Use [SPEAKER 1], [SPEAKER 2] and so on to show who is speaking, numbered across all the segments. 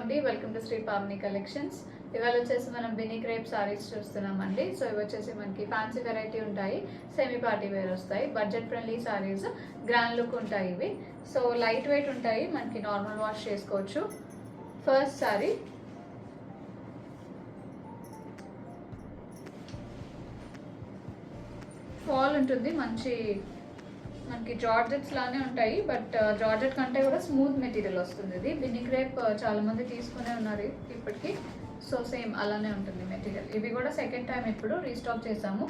[SPEAKER 1] అండి, welcome to Shri Pavani collections. ఇవాళ వచ్చేసి మనం బినీ క్రేప్ సారీస్ చూస్తున్నామండి. సో ఇవి వచ్చేసి మనకి ఫ్యాన్సీ వెరైటీ ఉంటాయి, సెమీ పార్టీ వేర్ వస్తాయి, budget friendly saris, grand look ఉంటాయి ఇవి. సో లైట్ వెయిట్ ఉంటాయి, మనకి నార్మల్ వాష్ చేసుకోవచ్చు. ఫస్ట్ సారీ ఫాల్ ఉంటుంది, మనకి జార్జెట్స్ లానే ఉంటాయి, బట్ జార్జెట్ కంటే కూడా స్మూత్ మెటీరియల్ వస్తుంది. ఇది బిన్నీ క్రేప్ చాలా మంది తీసుకునే ఉన్నారు ఇప్పటికి. సో సేమ్ అలానే ఉంటుంది మెటీరియల్. ఇవి కూడా సెకండ్ టైం ఇప్పుడు రీస్టాక్ చేసాము.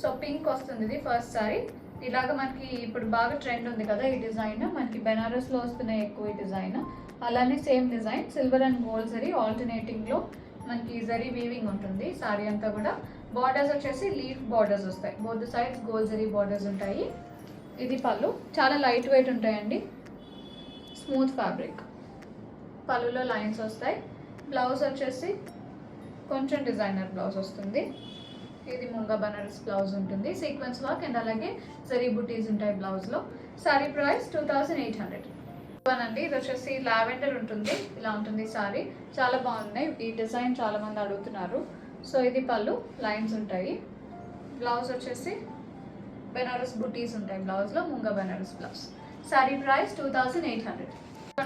[SPEAKER 1] సో పింక్ వస్తుంది ఇది ఫస్ట్ సారీ. ఇలాగ మనకి ఇప్పుడు బాగా ట్రెండ్ ఉంది కదా ఈ డిజైన్, మనకి బెనారస్లో వస్తున్నాయి ఎక్కువ ఈ డిజైన్. అలానే same design silver and gold zari ఆల్టర్నేటింగ్లో మనకి జరీ వీవింగ్ ఉంటుంది సారీ అంతా కూడా. బార్డర్స్ వచ్చేసి లీఫ్ బార్డర్స్ వస్తాయి, both sides gold zari borders ఉంటాయి. ఇది పళ్ళు, చాలా లైట్ వెయిట్ ఉంటాయండి, స్మూత్ ఫ్యాబ్రిక్. పళ్ళులో లైన్స్ వస్తాయి. బ్లౌజ్ వచ్చేసి కొంచెం డిజైనర్ బ్లౌజ్ వస్తుంది. ఇది ముంగా బనారస్ బ్లౌజ్ ఉంటుంది, సీక్వెన్స్ వర్క్ అండ్ అలాగే జరీ బుటీస్ ఉంటాయి బ్లౌజ్లో. సారీ ప్రైస్ 2800 అండి. ఇది వచ్చేసి లావెండర్ ఉంటుంది, ఇలా ఉంటుంది సారీ. చాలా బాగున్నాయి, ఈ డిజైన్ చాలా మంది అడుగుతున్నారు. సో ఇది పళ్ళు, లైన్స్ ఉంటాయి. బ్లౌజ్ వచ్చేసి బెనారస్ బుటీస్ ఉంటాయి బ్లౌజ్లో, ముంగా బనారస్ బ్లౌజ్. సారీ ప్రైస్ 2800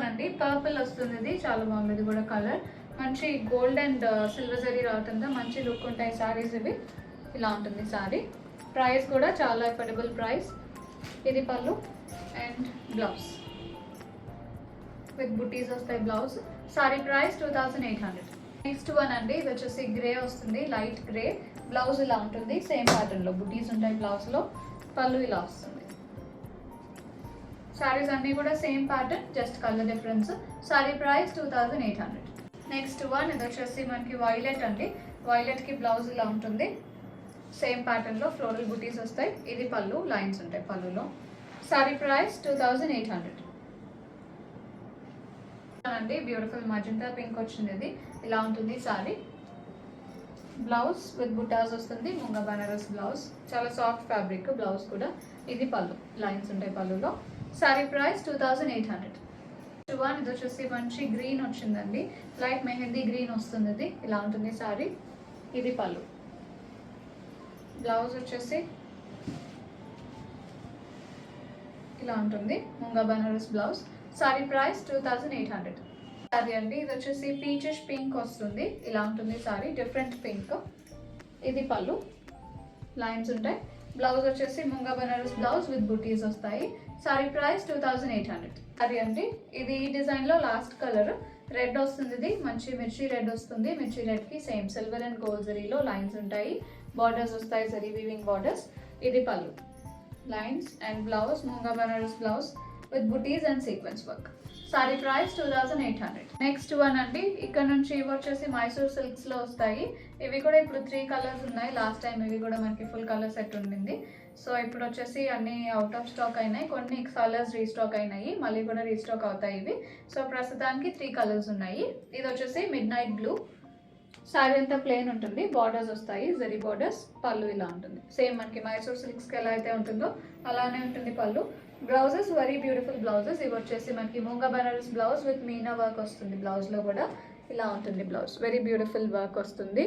[SPEAKER 1] అండి. పర్పుల్ వస్తుంది, ఇది చాలా బాగుంది. ఇది కూడా కలర్ మంచి గోల్డ్ అండ్ సిల్వర్ జరీ రావుతుందా, మంచి లుక్ ఉంటాయి సారీస్ ఇవి. ఇలా ఉంటుంది సారీ. ప్రైస్ కూడా చాలా అఫోర్డబుల్ ప్రైస్. ఇది పళ్ళు అండ్ బ్లౌజ్ విత్ బుటీస్ వస్తాయి blouse. Sari price 2800. Next one అండి, ఇది వచ్చేసి గ్రే వస్తుంది, లైట్ గ్రే. బ్లౌజ్ ఇలా ఉంటుంది, సేమ్ ప్యాటర్న్లో బుటీస్ ఉంటాయి బ్లౌజ్లో. పళ్ళు ఇలా వస్తుంది. సారీస్ అన్నీ కూడా same pattern, just colour difference. Sorry price 2800. Next one, ఇది వచ్చేసి మనకి వైలెట్ అండి. వైలెట్కి బ్లౌజ్ ఇలా ఉంటుంది, సేమ్ ప్యాటర్న్లో ఫ్లోరల్ బుటీస్ వస్తాయి. ఇది పళ్ళు, లైన్స్ ఉంటాయి పళ్ళులో. సారీ ప్రైస్ 2800 అండి. బ్యూటిఫుల్ మజంతా పింక్ వచ్చింది, ఇది ఇలా ఉంటుంది సారీ. బ్లౌజ్ విత్ బుటాస్ వస్తుంది, ముంగా బనారస్ బ్లౌజ్. చాలా సాఫ్ట్ ఫ్యాబ్రిక్ బ్లౌజ్ కూడా. ఇది పళ్ళు, లైన్స్ ఉంటాయి పళ్ళులో. Sorry price 2800. వన్, ఇది వచ్చేసి మంచి గ్రీన్ వచ్చిందండి, లైట్ మెహందీ గ్రీన్ వస్తుంది. ఇది ఇలా ఉంటుంది సారీ. ఇది పళ్ళు. బ్లౌజ్ వచ్చేసి ఇలా ఉంటుంది, munga Banaras blouse. Sari price 2800. Sorry అండి, ఇది వచ్చేసి పీచెస్ పింక్ వస్తుంది, ఇలా ఉంటుంది సారీ, డిఫరెంట్ పింక్. ఇది పళ్ళు, లైన్స్ ఉంటాయి. బ్లౌజ్ వచ్చేసి ముంగా బనారస్ బ్లౌజ్ విత్ బుటీస్ వస్తాయి. Sorry price 2800. సారీ అండి, ఇది ఈ డిజైన్లో లాస్ట్ కలర్ రెడ్ వస్తుంది. ఇది మంచి మిర్చి రెడ్ వస్తుంది. మిర్చి రెడ్కి సేమ్ సిల్వర్ అండ్ గోల్డ్ జరీలో లైన్స్ ఉంటాయి, బార్డర్స్ వస్తాయి, జరీ వీవింగ్ బార్డర్స్. ఇది pallu, lines and blouse munga Banaras blouse with butis and sequence work. Sari price 2800. Next one అండి, ఇక్కడ నుంచి ఇవి వచ్చేసి మైసూర్ సిల్క్స్లో వస్తాయి. ఇవి కూడా ఇప్పుడు 3 కలర్స్ ఉన్నాయి. లాస్ట్ టైం ఇవి కూడా మనకి ఫుల్ కలర్ సెట్ ఉండింది. సో ఇప్పుడు వచ్చేసి అన్ని అవుట్ ఆఫ్ స్టాక్ అయినాయి, కొన్ని కలర్స్ రీస్టాక్ అయినాయి, మళ్ళీ కూడా రీస్టాక్ అవుతాయి ఇవి. సో ప్రస్తుతానికి 3 కలర్స్ ఉన్నాయి. ఇది వచ్చేసి మిడ్ నైట్ బ్లూ. సారీ అంతా ప్లెయిన్ ఉంటుంది, బార్డర్స్ వస్తాయి, జరీ బార్డర్స్. పళ్ళు ఇలా ఉంటుంది, సేమ్ మనకి మైసూర్ సిల్క్స్కి ఎలా అయితే ఉంటుందో అలానే ఉంటుంది పళ్ళు. Blouses very beautiful blouses. ఇవి వచ్చేసి మనకి munga Banaras blouse with meena work వస్తుంది బ్లౌజ్లో కూడా. ఇలా ఉంటుంది బ్లౌజ్, వెరీ బ్యూటిఫుల్ వర్క్ వస్తుంది.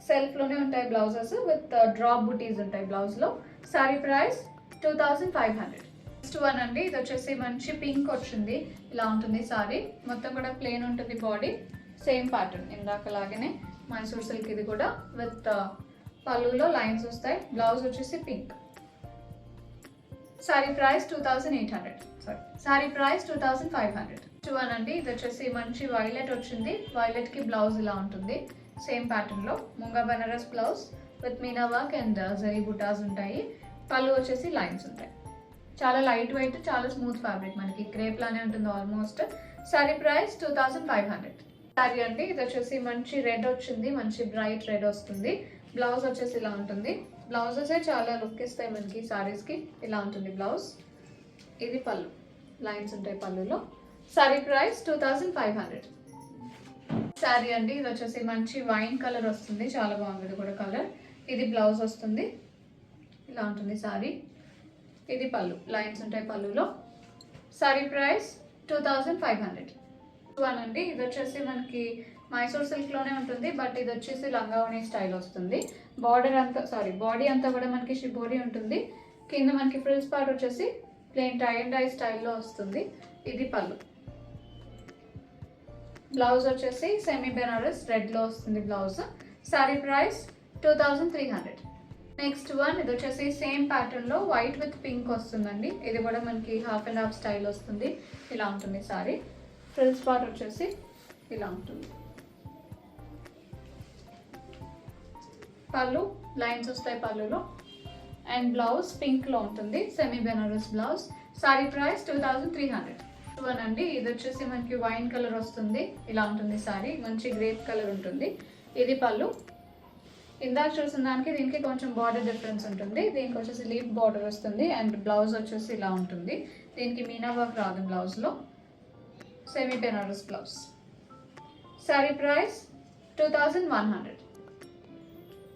[SPEAKER 1] సెల్ఫ్లోనే ఉంటాయి బ్లౌజెస్ విత్ డ్రాప్ బుటీస్ ఉంటాయి బ్లౌజ్లో. Sorry price 2500. నెక్స్ట్ వన్ అండి, ఇది వచ్చేసి మంచి పింక్ వచ్చింది, ఇలా ఉంటుంది సారీ. మొత్తం కూడా ప్లెయిన్ ఉంటుంది బాడీ, సేమ్ ప్యాటర్న్ ఇందాకలాగానే మైసూర్ సిల్క్. ఇది కూడా విత్ పళ్ళులో లైన్స్ వస్తాయి. బ్లౌజ్ వచ్చేసి pink. Sari price 2800. Sari price 2500. One అండి, ఇది వచ్చేసి మంచి వైలెట్ వచ్చింది. వైలెట్కి బ్లౌజ్ ఇలా ఉంటుంది, సేమ్ ప్యాటర్న్లో munga Banaras blouse with meena work and zari butas ఉంటాయి. పళ్ళు వచ్చేసి లైన్స్ ఉంటాయి. చాలా లైట్ వెయిట్, చాలా స్మూత్ ఫ్యాబ్రిక్, మనకి క్రేప్ లానే ఉంటుంది ఆల్మోస్ట్. Sorry price 2500. సారీ అండి, ఇది వచ్చేసి మంచి రెడ్ వచ్చింది, మంచి బ్రైట్ రెడ్ వస్తుంది. బ్లౌజ్ వచ్చేసి ఇలా ఉంటుంది. బ్లౌజెస్ చాలా లుక్ ఇస్తాయి మనకి సారీస్కి. ఇలా ఉంటుంది బ్లౌజ్. ఇది పళ్ళు, లైన్స్ ఉంటాయి పళ్ళులో. Sorry price 2500. సారీ అండి, ఇది వచ్చేసి మంచి వైన్ కలర్ వస్తుంది, చాలా బాగుంది కూడా కలర్. ఇది బ్లౌజ్ వస్తుంది, ఇలా ఉంటుంది సారీ. ఇది పళ్ళు, లైన్స్ ఉంటాయి పళ్ళులో. Sorry price 2500. వన్ అండి, ఇది వచ్చేసి మనకి మైసూర్ సిల్క్లోనే ఉంటుంది, బట్ ఇది వచ్చేసి లంగావణి స్టైల్ వస్తుంది. బాడీ అంతా కూడా మనకి షిబోరి ఉంటుంది. కింద మనకి ఫ్రిల్స్ పార్ట్ వచ్చేసి ప్లెయిన్ టై అండ్ డై స్టైల్లో వస్తుంది. ఇది పళ్ళు. బ్లౌజ్ వచ్చేసి సెమీ బెనారస్ రెడ్లో వస్తుంది blouse. Sari price 2300. Next one, ఇది వచ్చేసి సేమ్ ప్యాటర్న్లో వైట్ విత్ పింక్ వస్తుందండి. ఇది కూడా మనకి హాఫ్ అండ్ హాఫ్ స్టైల్ వస్తుంది. ఇలా ఉంటుంది సారీ. ఫ్రిల్స్ పార్ట్ వచ్చేసి ఇలా ఉంటుంది. పళ్ళు లైన్స్ వస్తాయి పళ్ళులో. అండ్ బ్లౌజ్ పింక్లో ఉంటుంది, semi Banaras blouse. Sari price 2300. One అండి, ఇది వచ్చేసి మనకి వైన్ కలర్ వస్తుంది. ఇలా ఉంటుంది సారీ, మంచి గ్రేప్ కలర్ ఉంటుంది. ఇది పళ్ళు. ఇందాక చూసిన దానికి దీనికి కొంచెం బార్డర్ డిఫరెన్స్ ఉంటుంది. దీనికి వచ్చేసి లీఫ్ బార్డర్ వస్తుంది. అండ్ బ్లౌజ్ వచ్చేసి ఇలా ఉంటుంది. దీనికి మీనా వర్క్ రాదు బ్లౌజ్లో. Semi Banaras blouse. Sari price 2100.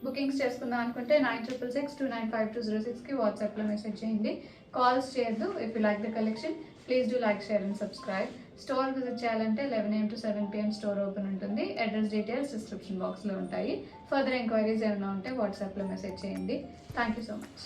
[SPEAKER 1] Bookings చేసుకుందాం అనుకుంటే 9666295206కి వాట్సాప్లో మెసేజ్ చేయండి. కాల్స్ చేయొద్దు. If you like the collection please do like, share and subscribe. Store విజిట్ చేయాలంటే 11 AM to 7 PM store open ఉంటుంది. అడ్రస్ డీటెయిల్స్ డిస్క్రిప్షన్ బాక్స్లో ఉంటాయి. ఫర్దర్ ఎంక్వైరీస్ ఏమైనా ఉంటే వాట్సాప్లో మెసేజ్ చేయండి. Thank you so much.